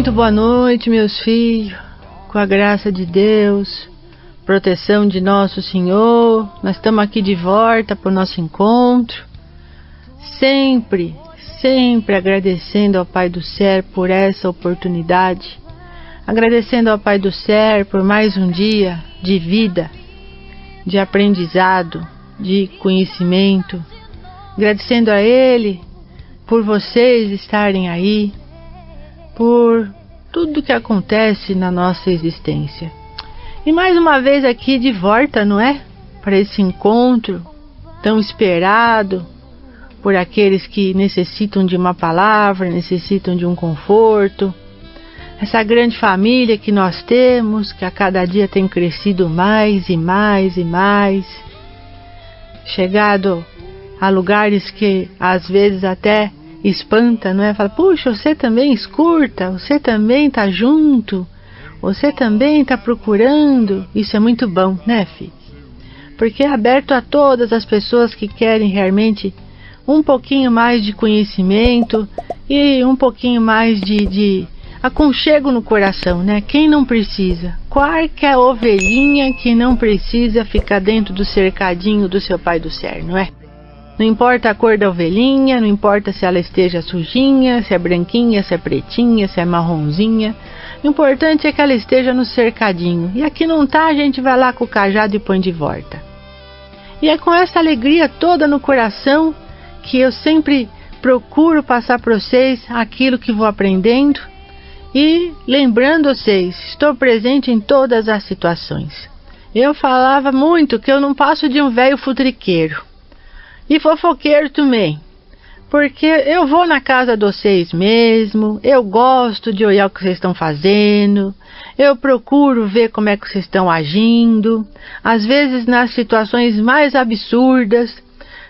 Muito boa noite, meus filhos. Com a graça de Deus, proteção de nosso Senhor, nós estamos aqui de volta para o nosso encontro. Sempre agradecendo ao Pai do Céu por essa oportunidade. Agradecendo ao Pai do Céu por mais um dia de vida, de aprendizado, de conhecimento. Agradecendo a Ele por vocês estarem aí, por tudo que acontece na nossa existência. E mais uma vez aqui de volta, não é? Para esse encontro tão esperado por aqueles que necessitam de uma palavra, necessitam de um conforto. Essa grande família que nós temos, que a cada dia tem crescido mais e mais e mais, chegado a lugares que às vezes até espanta, não é? Fala, puxa, você também escuta, você também está junto, você também está procurando. Isso é muito bom, né, filho? Porque é aberto a todas as pessoas que querem realmente um pouquinho mais de conhecimento e um pouquinho mais de aconchego no coração, né? Quem não precisa? Qualquer ovelhinha que não precisa ficar dentro do cercadinho do seu Pai do Céu, não é? Não importa a cor da ovelhinha, não importa se ela esteja sujinha, se é branquinha, se é pretinha, se é marronzinha. O importante é que ela esteja no cercadinho. E aqui não tá, a gente vai lá com o cajado e põe de volta. E é com essa alegria toda no coração que eu sempre procuro passar para vocês aquilo que vou aprendendo. E lembrando vocês, estou presente em todas as situações. Eu falava muito que eu não passo de um velho futriqueiro. E fofoqueiro também, porque eu vou na casa de vocês mesmo, eu gosto de olhar o que vocês estão fazendo, eu procuro ver como é que vocês estão agindo, às vezes nas situações mais absurdas.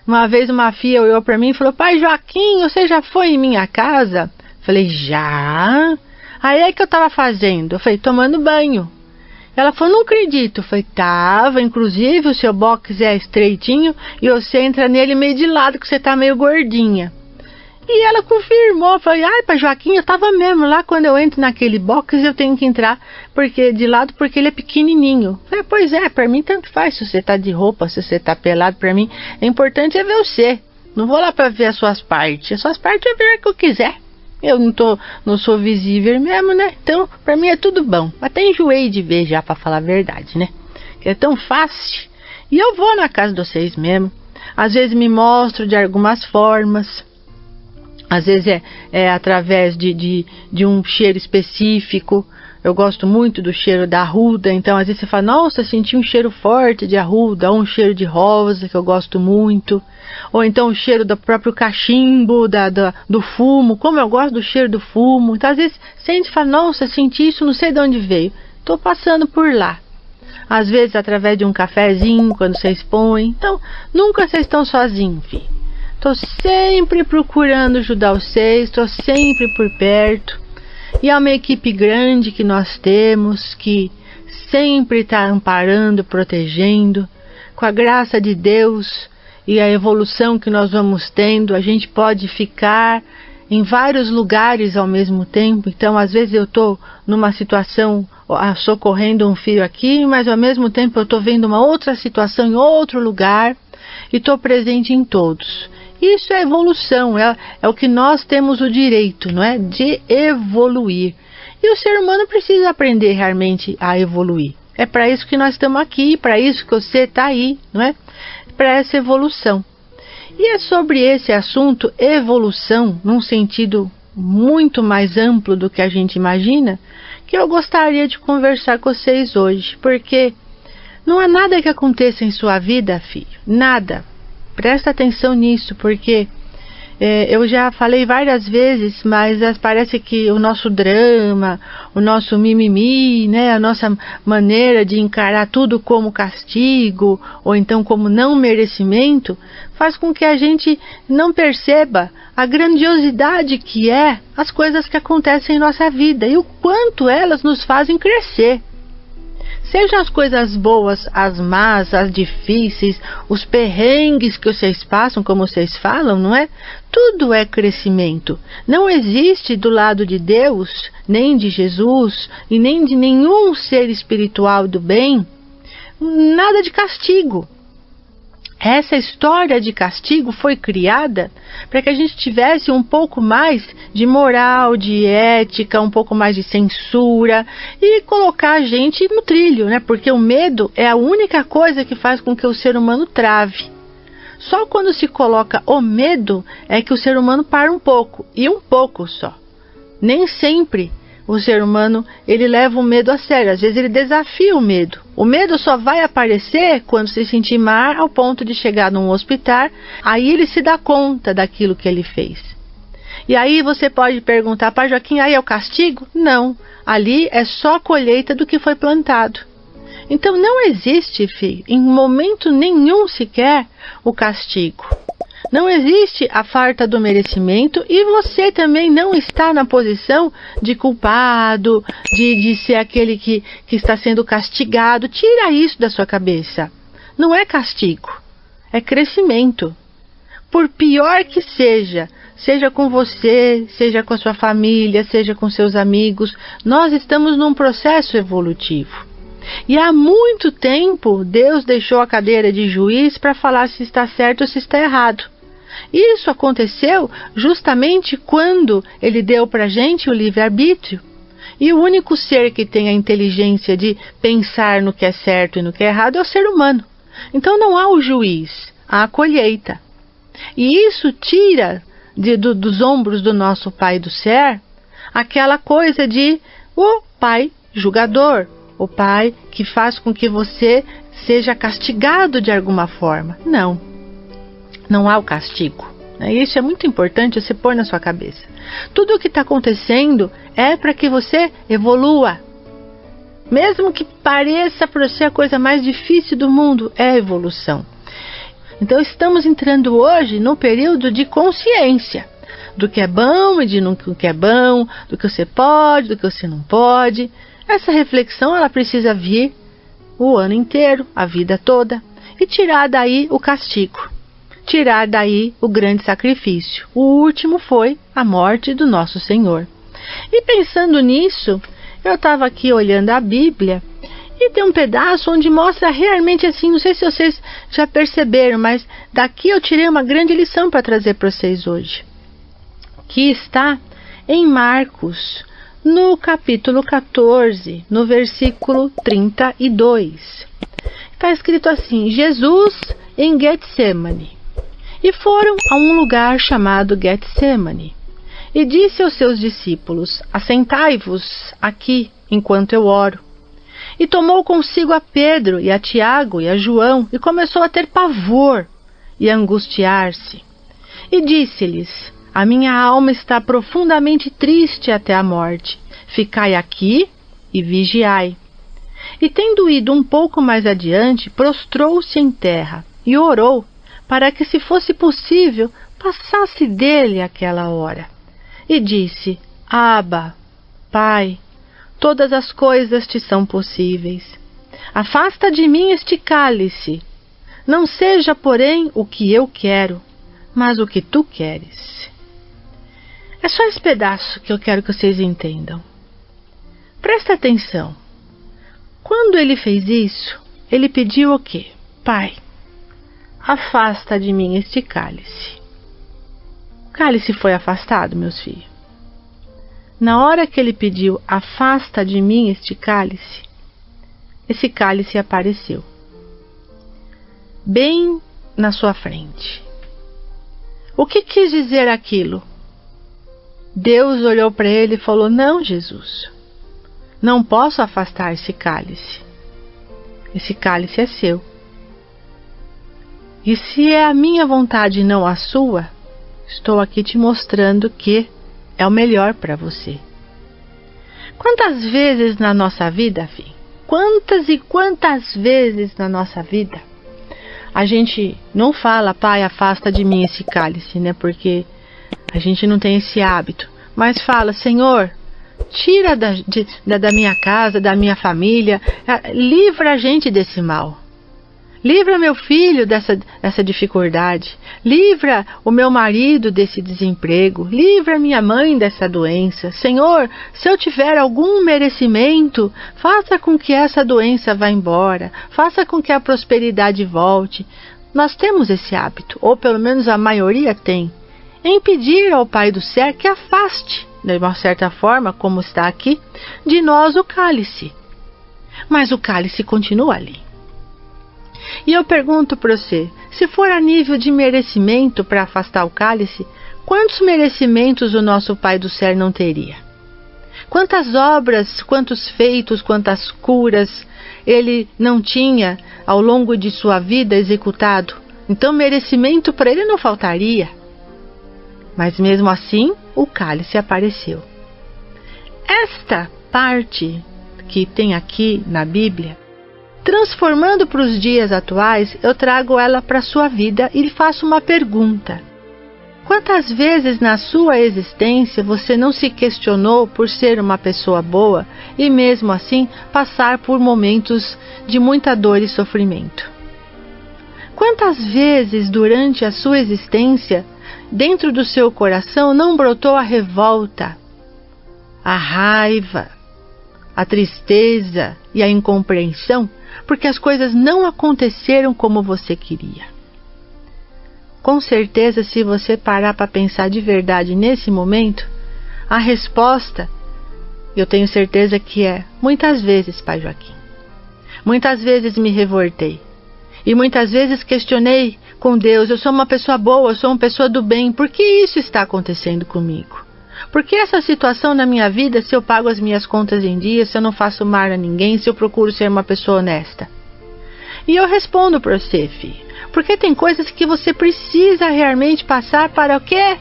Uma vez uma filha olhou para mim e falou, pai Joaquim, você já foi em minha casa? Falei, já? Aí é que eu estava fazendo? Eu falei, tomando banho. Ela falou, não acredito. Eu falei, tava, inclusive o seu box é estreitinho e você entra nele meio de lado que você tá meio gordinha. E ela confirmou, falei, ai, pai Joaquim, eu tava mesmo lá, quando eu entro naquele box eu tenho que entrar de lado porque ele é pequenininho. Eu falei, pois é, pra mim tanto faz se você tá de roupa, se você tá pelado, pra mim é importante é ver você. Não vou lá pra ver as suas partes eu ver o que eu quiser. Eu não sou visível mesmo, né? Então, pra mim é tudo bom. Até enjoei de ver já, pra falar a verdade, né? Que é tão fácil. E eu vou na casa de vocês mesmo. Às vezes me mostro de algumas formas. Às vezes é através de um cheiro específico. Eu gosto muito do cheiro da arruda. Então, às vezes você fala, nossa, senti um cheiro forte de arruda. Ou um cheiro de rosa, que eu gosto muito. Ou então o cheiro do próprio cachimbo, do fumo. Como eu gosto do cheiro do fumo. Então, às vezes, sente e fala, nossa, senti isso, não sei de onde veio. Estou passando por lá. Às vezes, através de um cafezinho, quando vocês põem. Então, nunca vocês estão sozinhos, filho. Estou sempre procurando ajudar vocês. Estou sempre por perto. E é uma equipe grande que nós temos, que sempre está amparando, protegendo. Com a graça de Deus e a evolução que nós vamos tendo, a gente pode ficar em vários lugares ao mesmo tempo. Então, às vezes eu estou numa situação socorrendo um filho aqui, mas ao mesmo tempo eu estou vendo uma outra situação em outro lugar e estou presente em todos. Isso é evolução, é o que nós temos o direito, não é? De evoluir. E o ser humano precisa aprender realmente a evoluir. É para isso que nós estamos aqui, para isso que você está aí, não é? Para essa evolução. E é sobre esse assunto, evolução, num sentido muito mais amplo do que a gente imagina, que eu gostaria de conversar com vocês hoje. Porque não há nada que aconteça em sua vida, filho, nada. Presta atenção nisso, porque eu já falei várias vezes, mas parece que o nosso drama, o nosso mimimi, né, a nossa maneira de encarar tudo como castigo, ou então como não merecimento, faz com que a gente não perceba a grandiosidade que é as coisas que acontecem em nossa vida e o quanto elas nos fazem crescer. Sejam as coisas boas, as más, as difíceis, os perrengues que vocês passam, como vocês falam, não é? Tudo é crescimento. Não existe do lado de Deus, nem de Jesus e nem de nenhum ser espiritual do bem, nada de castigo. Essa história de castigo foi criada para que a gente tivesse um pouco mais de moral, de ética, um pouco mais de censura e colocar a gente no trilho, né? Porque o medo é a única coisa que faz com que o ser humano trave. Só quando se coloca o medo é que o ser humano para um pouco, e um pouco só. Nem sempre o ser humano ele leva o medo a sério, às vezes ele desafia o medo. O medo só vai aparecer quando se sentir mal ao ponto de chegar num hospital, aí ele se dá conta daquilo que ele fez. E aí você pode perguntar, Pai Joaquim, aí é o castigo? Não, ali é só a colheita do que foi plantado. Então não existe, filho, em momento nenhum sequer o castigo. Não existe a farta do merecimento e você também não está na posição de culpado, de ser aquele que está sendo castigado. Tira isso da sua cabeça. Não é castigo, é crescimento. Por pior que seja com você, seja com a sua família, seja com seus amigos, nós estamos num processo evolutivo. E há muito tempo Deus deixou a cadeira de juiz para falar se está certo ou se está errado. Isso aconteceu justamente quando ele deu para a gente o livre-arbítrio. E o único ser que tem a inteligência de pensar no que é certo e no que é errado é o ser humano. Então não há o juiz, há a colheita. E isso tira dos ombros do nosso Pai do Céu aquela coisa de o Pai julgador, o Pai que faz com que você seja castigado de alguma forma. Não há o castigo. Isso é muito importante você pôr na sua cabeça. Tudo o que está acontecendo é para que você evolua. Mesmo que pareça para você a coisa mais difícil do mundo, é a evolução. Então estamos entrando hoje no período de consciência do que é bom e do que é bom, do que você pode, do que você não pode. Essa reflexão ela precisa vir o ano inteiro, a vida toda, e tirar daí o castigo. Tirar daí o grande sacrifício. O último foi a morte do nosso Senhor. E pensando nisso, eu estava aqui olhando a Bíblia e tem um pedaço onde mostra realmente assim, não sei se vocês já perceberam, mas daqui eu tirei uma grande lição para trazer para vocês hoje. Que está em Marcos, no capítulo 14, no versículo 32. Está escrito assim: Jesus em Getsemane. E foram a um lugar chamado Getsemane. E disse aos seus discípulos: assentai-vos aqui, enquanto eu oro. E tomou consigo a Pedro e a Tiago e a João, e começou a ter pavor e a angustiar-se. E disse-lhes: a minha alma está profundamente triste até a morte. Ficai aqui e vigiai. E tendo ido um pouco mais adiante, prostrou-se em terra e orou, para que, se fosse possível, passasse dele aquela hora. E disse: Abba, Pai, todas as coisas te são possíveis. Afasta de mim este cálice. Não seja, porém, o que eu quero, mas o que tu queres. É só esse pedaço que eu quero que vocês entendam. Presta atenção. Quando ele fez isso, ele pediu o quê? Pai, afasta de mim este cálice. O cálice foi afastado, meus filhos. Na hora que ele pediu, afasta de mim este cálice, esse cálice apareceu. Bem na sua frente. O que quis dizer aquilo? Deus olhou para ele e falou: não, Jesus, não posso afastar esse cálice. Esse cálice é seu. E se é a minha vontade e não a sua, estou aqui te mostrando que é o melhor para você. Quantas vezes na nossa vida, filho, quantas e quantas vezes na nossa vida, a gente não fala: Pai, afasta de mim esse cálice, né? Porque a gente não tem esse hábito. Mas fala: Senhor, tira da minha casa, da minha família, livra a gente desse mal. Livra meu filho dessa dificuldade. Livra o meu marido desse desemprego. Livra minha mãe dessa doença. Senhor, se eu tiver algum merecimento, faça com que essa doença vá embora. Faça com que a prosperidade volte. Nós temos esse hábito, ou pelo menos a maioria tem, em pedir ao Pai do Céu que afaste, de uma certa forma, como está aqui, de nós o cálice. Mas o cálice continua ali. E eu pergunto para você, se for a nível de merecimento para afastar o cálice, quantos merecimentos o nosso Pai do Céu não teria? Quantas obras, quantos feitos, quantas curas ele não tinha ao longo de sua vida executado? Então merecimento para ele não faltaria. Mas mesmo assim, o cálice apareceu. Esta parte que tem aqui na Bíblia, transformando para os dias atuais, eu trago ela para a sua vida e lhe faço uma pergunta. Quantas vezes na sua existência você não se questionou por ser uma pessoa boa e mesmo assim passar por momentos de muita dor e sofrimento? Quantas vezes durante a sua existência, dentro do seu coração, não brotou a revolta, a raiva, a tristeza e a incompreensão, porque as coisas não aconteceram como você queria? Com certeza, se você parar para pensar de verdade nesse momento, a resposta, eu tenho certeza que é muitas vezes, Pai Joaquim. Muitas vezes me revoltei. E muitas vezes questionei com Deus, eu sou uma pessoa boa, eu sou uma pessoa do bem, por que isso está acontecendo comigo? Por que essa situação na minha vida, se eu pago as minhas contas em dia, se eu não faço mal a ninguém, se eu procuro ser uma pessoa honesta? E eu respondo para você, filho, porque tem coisas que você precisa realmente passar para o quê?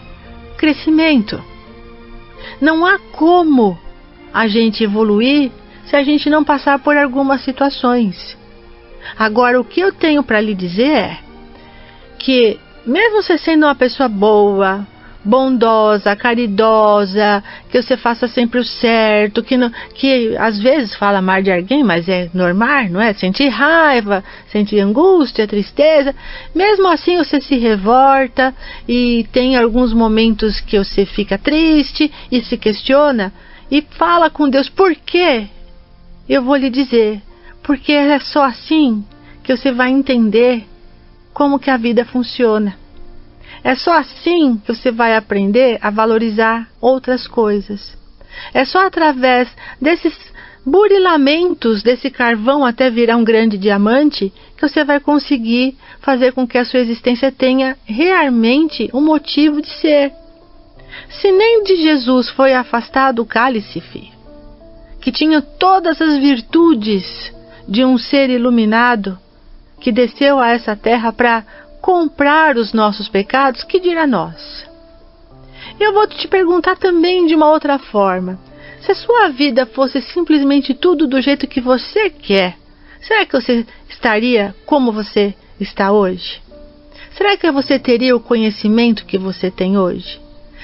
Crescimento. Não há como a gente evoluir se a gente não passar por algumas situações. Agora, o que eu tenho para lhe dizer é que, mesmo você sendo uma pessoa boa, bondosa, caridosa, que você faça sempre o certo, que às vezes fala mal de alguém, mas é normal, não é? Sentir raiva, sentir angústia, tristeza, mesmo assim você se revolta e tem alguns momentos que você fica triste e se questiona e fala com Deus, por quê? Eu vou lhe dizer, porque é só assim que você vai entender como que a vida funciona. É só assim que você vai aprender a valorizar outras coisas. É só através desses burilamentos desse carvão até virar um grande diamante que você vai conseguir fazer com que a sua existência tenha realmente um motivo de ser. Se nem de Jesus foi afastado o cálice, filho, que tinha todas as virtudes de um ser iluminado que desceu a essa terra para comprar os nossos pecados, que dirá nós? Eu vou te perguntar também de uma outra forma. Se a sua vida fosse simplesmente tudo do jeito que você quer, será que você estaria como você está hoje? Será que você teria o conhecimento que você tem hoje?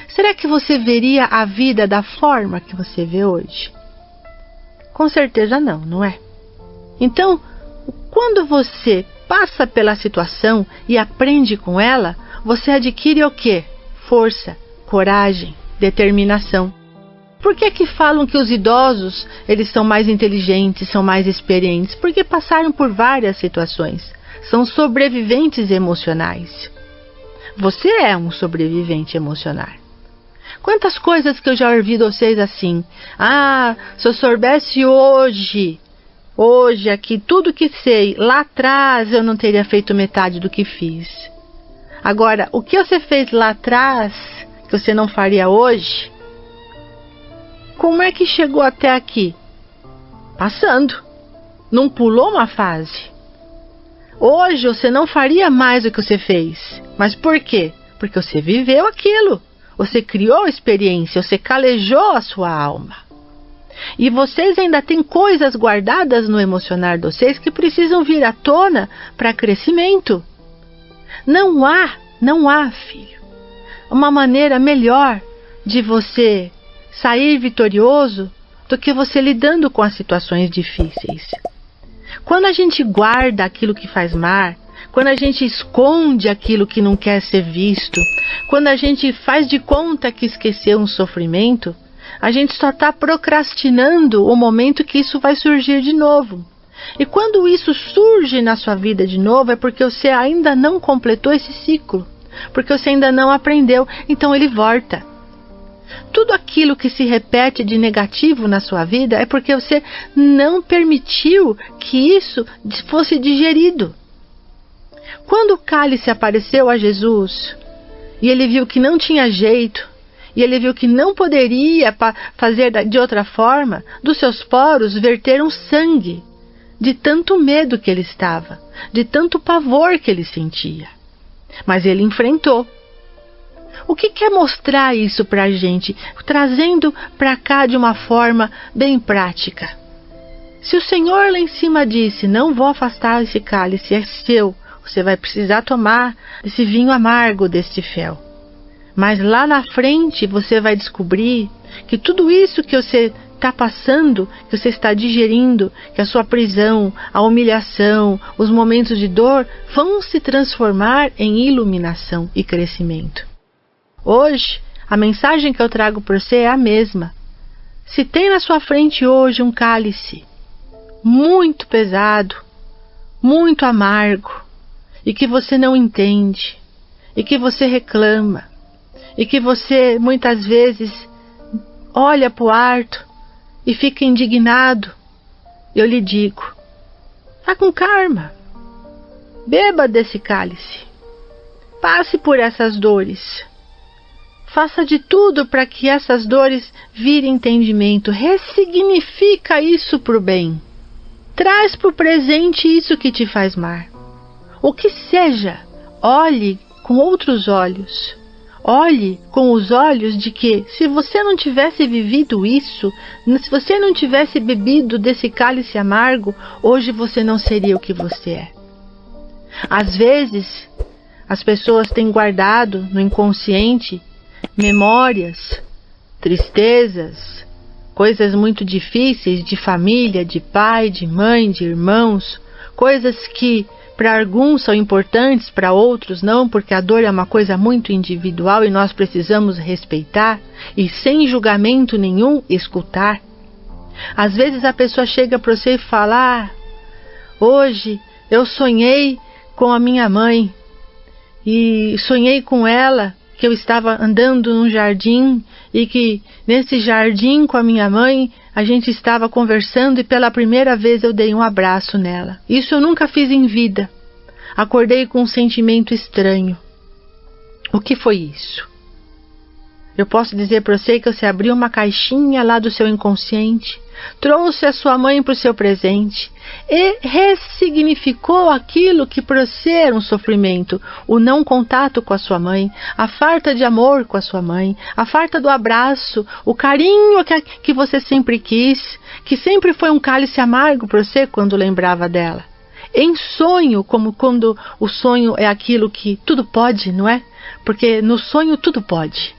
Será que você veria a vida da forma que você vê hoje? Com certeza não, não é? Então, quando você passa pela situação e aprende com ela, você adquire o quê? Força, coragem, determinação. Por que falam que os idosos, eles são mais inteligentes, são mais experientes? Porque passaram por várias situações. São sobreviventes emocionais. Você é um sobrevivente emocional. Quantas coisas que eu já ouvi de vocês assim, se eu soubesse hoje aqui, tudo que sei, lá atrás eu não teria feito metade do que fiz. Agora, o que você fez lá atrás, que você não faria hoje, como é que chegou até aqui? Passando. Não pulou uma fase. Hoje você não faria mais o que você fez. Mas por quê? Porque você viveu aquilo. Você criou a experiência, você calejou a sua alma. E vocês ainda têm coisas guardadas no emocionar de vocês que precisam vir à tona para crescimento. Não há, filho, uma maneira melhor de você sair vitorioso do que você lidando com as situações difíceis. Quando a gente guarda aquilo que faz mal, quando a gente esconde aquilo que não quer ser visto, quando a gente faz de conta que esqueceu um sofrimento, a gente só está procrastinando o momento que isso vai surgir de novo. E quando isso surge na sua vida de novo, é porque você ainda não completou esse ciclo, porque você ainda não aprendeu, então ele volta. Tudo aquilo que se repete de negativo na sua vida é porque você não permitiu que isso fosse digerido. Quando o cálice apareceu a Jesus, e ele viu que não tinha jeito, e ele viu que não poderia fazer de outra forma, dos seus poros verteram sangue, de tanto medo que ele estava, de tanto pavor que ele sentia. Mas ele enfrentou. O que quer mostrar isso para a gente? Trazendo para cá de uma forma bem prática. Se o Senhor lá em cima disse, não vou afastar esse cálice, é seu, você vai precisar tomar esse vinho amargo deste fel. Mas lá na frente você vai descobrir que tudo isso que você está passando, que você está digerindo, que a sua prisão, a humilhação, os momentos de dor vão se transformar em iluminação e crescimento. Hoje, a mensagem que eu trago para você é a mesma. Se tem na sua frente hoje um cálice muito pesado, muito amargo, e que você não entende, e que você reclama, e que você muitas vezes olha para o arto e fica indignado, eu lhe digo, vá com calma, beba desse cálice, passe por essas dores, faça de tudo para que essas dores virem entendimento, ressignifica isso para o bem, traz para o presente isso que te faz mal. O que seja, olhe com outros olhos. Olhe com os olhos de que, se você não tivesse vivido isso, se você não tivesse bebido desse cálice amargo, hoje você não seria o que você é. Às vezes, as pessoas têm guardado no inconsciente memórias, tristezas, coisas muito difíceis de família, de pai, de mãe, de irmãos, coisas que para alguns são importantes, para outros não, porque a dor é uma coisa muito individual e nós precisamos respeitar e sem julgamento nenhum escutar. Às vezes a pessoa chega para você e fala, hoje eu sonhei com a minha mãe e sonhei com ela que eu estava andando num jardim e que nesse jardim com a minha mãe a gente estava conversando e pela primeira vez eu dei um abraço nela. Isso eu nunca fiz em vida. Acordei com um sentimento estranho. O que foi isso? Eu posso dizer para você que você abriu uma caixinha lá do seu inconsciente, trouxe a sua mãe para o seu presente e ressignificou aquilo que para você era um sofrimento, o não contato com a sua mãe, a falta de amor com a sua mãe, a falta do abraço, o carinho que você sempre quis, que sempre foi um cálice amargo para você quando lembrava dela. Em sonho, como quando o sonho é aquilo que tudo pode, não é? Porque no sonho tudo pode.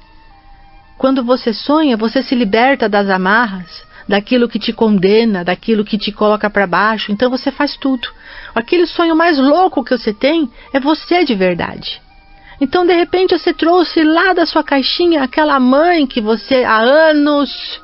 Quando você sonha, você se liberta das amarras, daquilo que te condena, daquilo que te coloca para baixo, então você faz tudo. Aquele sonho mais louco que você tem é você de verdade. Então de repente você trouxe lá da sua caixinha aquela mãe que você há anos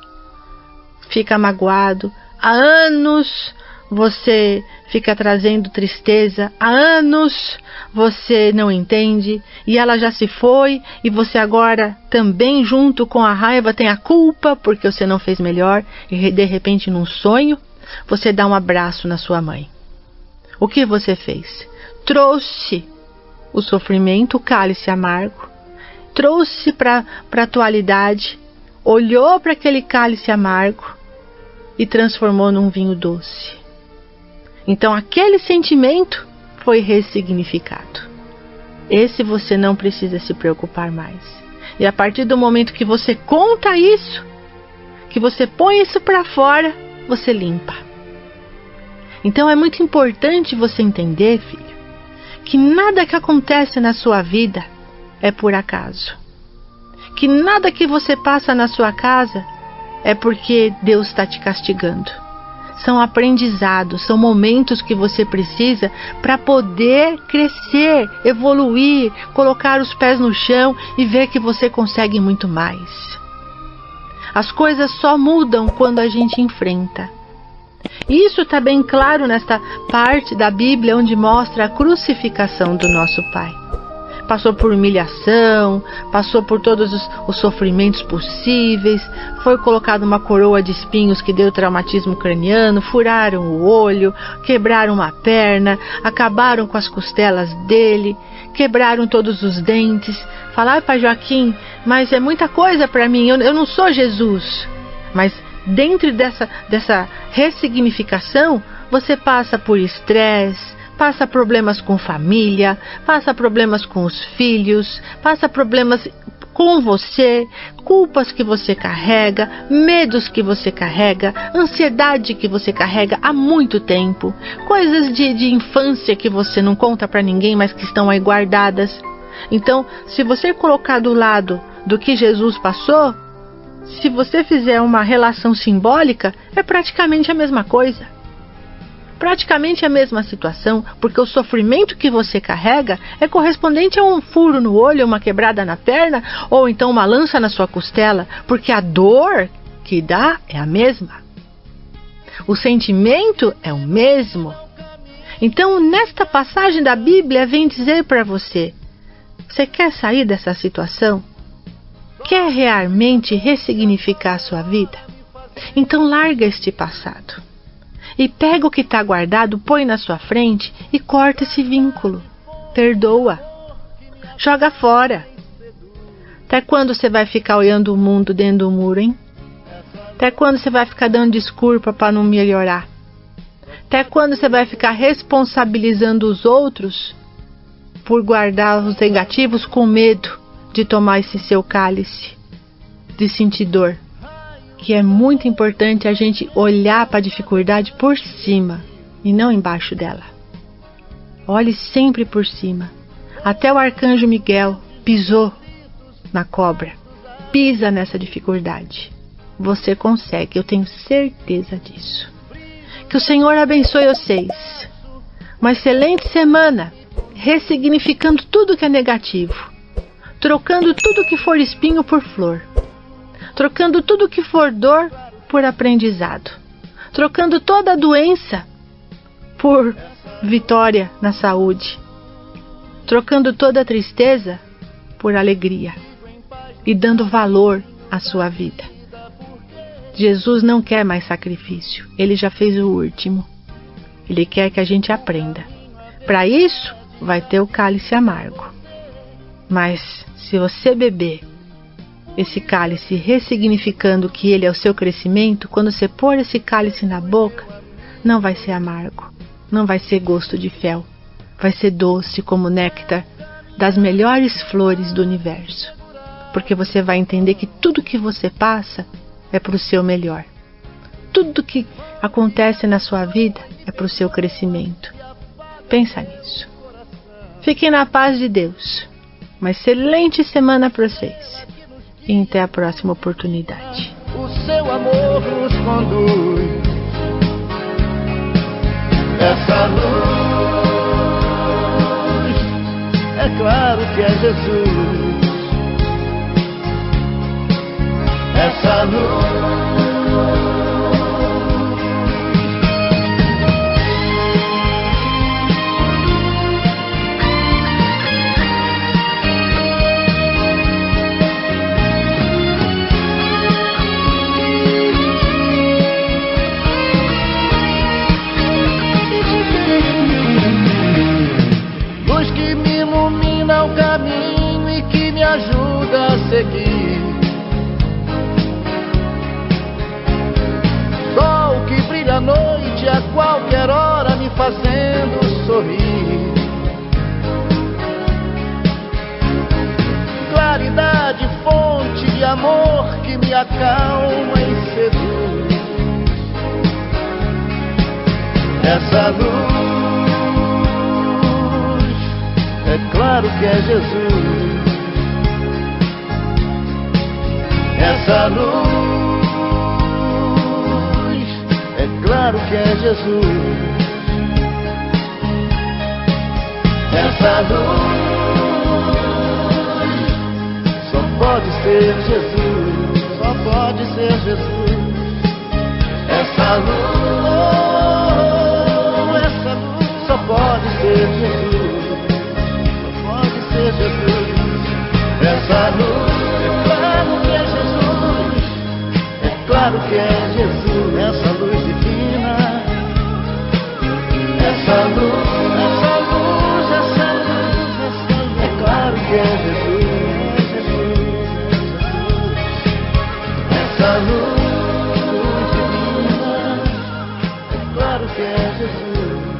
fica magoado, há anos você fica trazendo tristeza, há anos você não entende e ela já se foi e você agora também junto com a raiva tem a culpa porque você não fez melhor e de repente num sonho você dá um abraço na sua mãe. O que você fez? Trouxe o sofrimento, o cálice amargo, trouxe para a atualidade, olhou para aquele cálice amargo e transformou num vinho doce. Então aquele sentimento foi ressignificado. Esse você não precisa se preocupar mais. E a partir do momento que você conta isso, que você põe isso para fora, você limpa. Então é muito importante você entender, filho, que nada que acontece na sua vida é por acaso. Que nada que você passa na sua casa é porque Deus está te castigando. São aprendizados, são momentos que você precisa para poder crescer, evoluir, colocar os pés no chão e ver que você consegue muito mais. As coisas só mudam quando a gente enfrenta. Isso está bem claro nesta parte da Bíblia onde mostra a crucificação do nosso Pai. Passou por humilhação, passou por todos os sofrimentos possíveis, foi colocada uma coroa de espinhos que deu traumatismo craniano, furaram o olho, quebraram uma perna, acabaram com as costelas dele, quebraram todos os dentes. Falaram, Pai Joaquim, mas é muita coisa para mim, eu não sou Jesus. Mas dentro dessa ressignificação, você passa por estresse, passa problemas com família, passa problemas com os filhos, passa problemas com você, culpas que você carrega, medos que você carrega, ansiedade que você carrega há muito tempo, coisas de infância que você não conta para ninguém, mas que estão aí guardadas. Então, se você colocar do lado do que Jesus passou, se você fizer uma relação simbólica, é praticamente a mesma coisa. Praticamente a mesma situação, porque o sofrimento que você carrega é correspondente a um furo no olho, uma quebrada na perna, ou então uma lança na sua costela, porque a dor que dá é a mesma. O sentimento é o mesmo. Então, nesta passagem da Bíblia, vem dizer para você: você quer sair dessa situação? Quer realmente ressignificar a sua vida? Então larga este passado. E pega o que está guardado, põe na sua frente e corta esse vínculo. Perdoa. Joga fora. Até quando você vai ficar olhando o mundo dentro do muro, hein? Até quando você vai ficar dando desculpa para não melhorar? Até quando você vai ficar responsabilizando os outros por guardar os negativos com medo de tomar esse seu cálice, de sentir dor? Que é muito importante a gente olhar para a dificuldade por cima e não embaixo dela. Olhe sempre por cima. Até o arcanjo Miguel pisou na cobra. Pisa nessa dificuldade. Você consegue, eu tenho certeza disso. Que o Senhor abençoe vocês. Uma excelente semana, ressignificando tudo que é negativo, trocando tudo que for espinho por flor, trocando tudo que for dor por aprendizado, trocando toda a doença por vitória na saúde, trocando toda a tristeza por alegria e dando valor à sua vida. Jesus não quer mais sacrifício, Ele já fez o último. Ele quer que a gente aprenda. Para isso, vai ter o cálice amargo. Mas se você beber esse cálice ressignificando que ele é o seu crescimento, quando você pôr esse cálice na boca, não vai ser amargo, não vai ser gosto de fel, vai ser doce como néctar das melhores flores do universo, porque você vai entender que tudo que você passa é para o seu melhor, tudo que acontece na sua vida é para o seu crescimento. Pensa nisso. Fiquem na paz de Deus. Uma excelente semana para vocês. E até a próxima oportunidade. O seu amor nos conduz. Essa luz, é claro que é Jesus. Essa luz. Ajuda a seguir. Sol que brilha à noite a qualquer hora, me fazendo sorrir. Claridade, fonte de amor que me acalma e seduz. Essa luz, é claro que é Jesus. Essa luz claro que é Jesus. Essa luz só pode ser Jesus, só pode ser Jesus. Essa luz só pode ser Jesus, só pode ser Jesus. Essa luz, é claro que é Jesus, é claro que é Jesus. Essa luz divina, essa luz, é claro que é Jesus, essa luz divina, é claro que é Jesus.